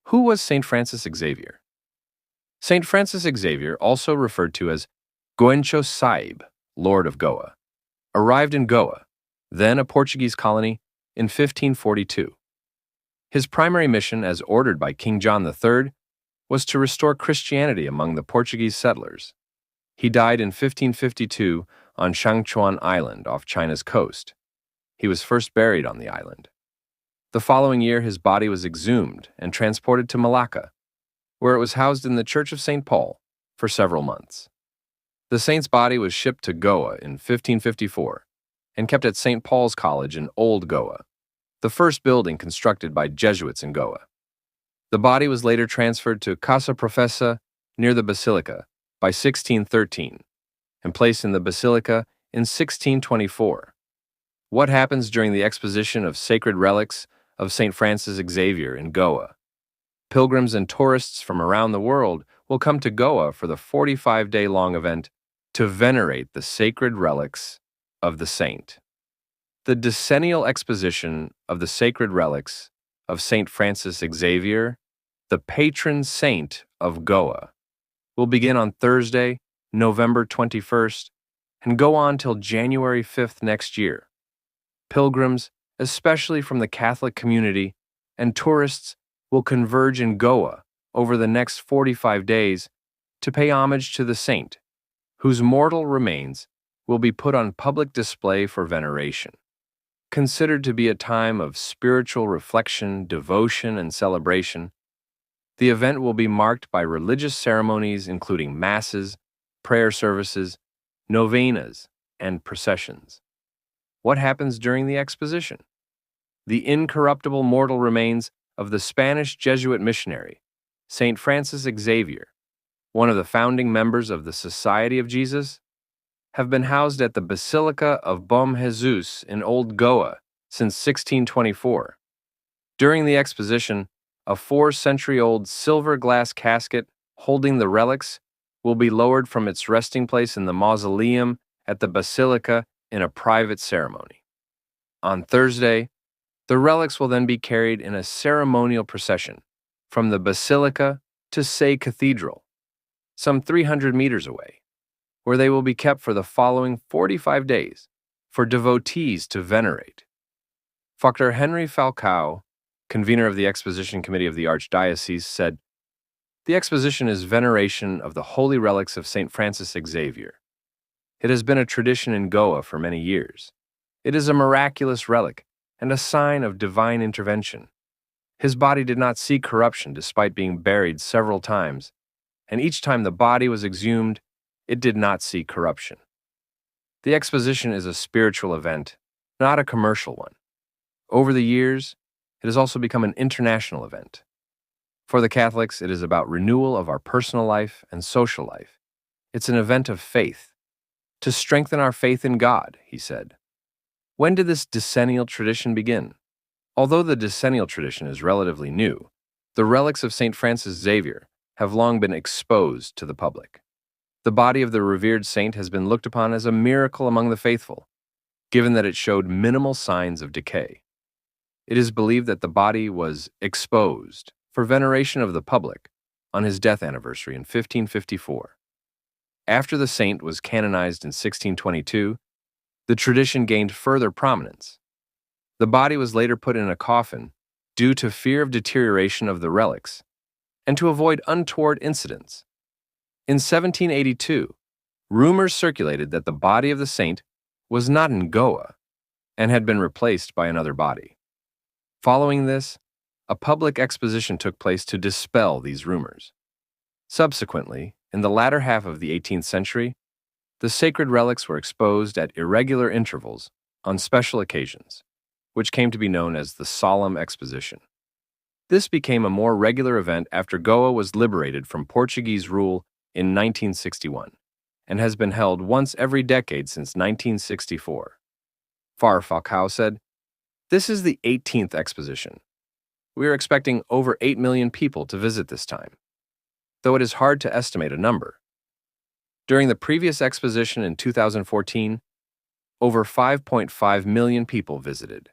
Who was St. Francis Xavier? St. Francis Xavier, also referred to as Goencho Sahib, Lord of Goa, arrived in Goa, then a Portuguese colony, in 1542. His primary mission, as ordered by King John III, was to restore Christianity among the Portuguese settlers. He died in 1552 on Shangchuan Island off China's coast. He was first buried on the island. The following year, his body was exhumed and transported to Malacca, where it was housed in the Church of St. Paul for several months. The saint's body was shipped to Goa in 1554 and kept at St. Paul's College in Old Goa, the first building constructed by Jesuits in Goa. The body was later transferred to Casa Professa near the Basilica by 1613 and placed in the Basilica in 1624. What happens during the Exposition of Sacred Relics of St. Francis Xavier in Goa? Pilgrims and tourists from around the world will come to Goa for the 45-day-long event to venerate the sacred relics of the saint. The decennial exposition of the sacred relics of St. Francis Xavier, the patron saint of Goa, will begin on Thursday, November 21st, and go on till January 5th next year. Pilgrims, especially from the Catholic community, and tourists will converge in Goa over the next 45 days to pay homage to the saint, whose mortal remains will be put on public display for veneration. Considered to be a time of spiritual reflection, devotion, and celebration, the event will be marked by religious ceremonies including masses, prayer services, novenas, and processions. What happens during the exposition? The incorruptible mortal remains of the Spanish Jesuit missionary, St. Francis Xavier, one of the founding members of the Society of Jesus, have been housed at the Basilica of Bom Jesus in Old Goa since 1624. During the exposition, a 4-century-old silver glass casket holding the relics will be lowered from its resting place in the mausoleum at the Basilica in a private ceremony. On Thursday, the relics will then be carried in a ceremonial procession from the Basilica to Say Cathedral, some 300 meters away, where they will be kept for the following 45 days for devotees to venerate. Dr. Henry Falcao, convener of the Exposition Committee of the Archdiocese, said, "The exposition is veneration of the holy relics of St. Francis Xavier. It has been a tradition in Goa for many years. It is a miraculous relic and a sign of divine intervention. His body did not see corruption despite being buried several times, and each time the body was exhumed, it did not see corruption. The exposition is a spiritual event, not a commercial one. Over the years, it has also become an international event. For the Catholics, it is about renewal of our personal life and social life. It's an event of faith, to strengthen our faith in God," he said. When did this decennial tradition begin? Although the decennial tradition is relatively new, the relics of St. Francis Xavier have long been exposed to the public. The body of the revered saint has been looked upon as a miracle among the faithful, given that it showed minimal signs of decay. It is believed that the body was exposed for veneration of the public on his death anniversary in 1554. After the saint was canonized in 1622, the tradition gained further prominence. The body was later put in a coffin due to fear of deterioration of the relics and to avoid untoward incidents. In 1782, rumors circulated that the body of the saint was not in Goa and had been replaced by another body. Following this, a public exposition took place to dispel these rumors. Subsequently, in the latter half of the 18th century, the sacred relics were exposed at irregular intervals on special occasions, which came to be known as the Solemn Exposition. This became a more regular event after Goa was liberated from Portuguese rule in 1961 and has been held once every decade since 1964. Father Falcao said, "This is the 18th exposition. We are expecting over 8 million people to visit this time, though it is hard to estimate a number. During the previous exposition in 2014, over 5.5 million people visited.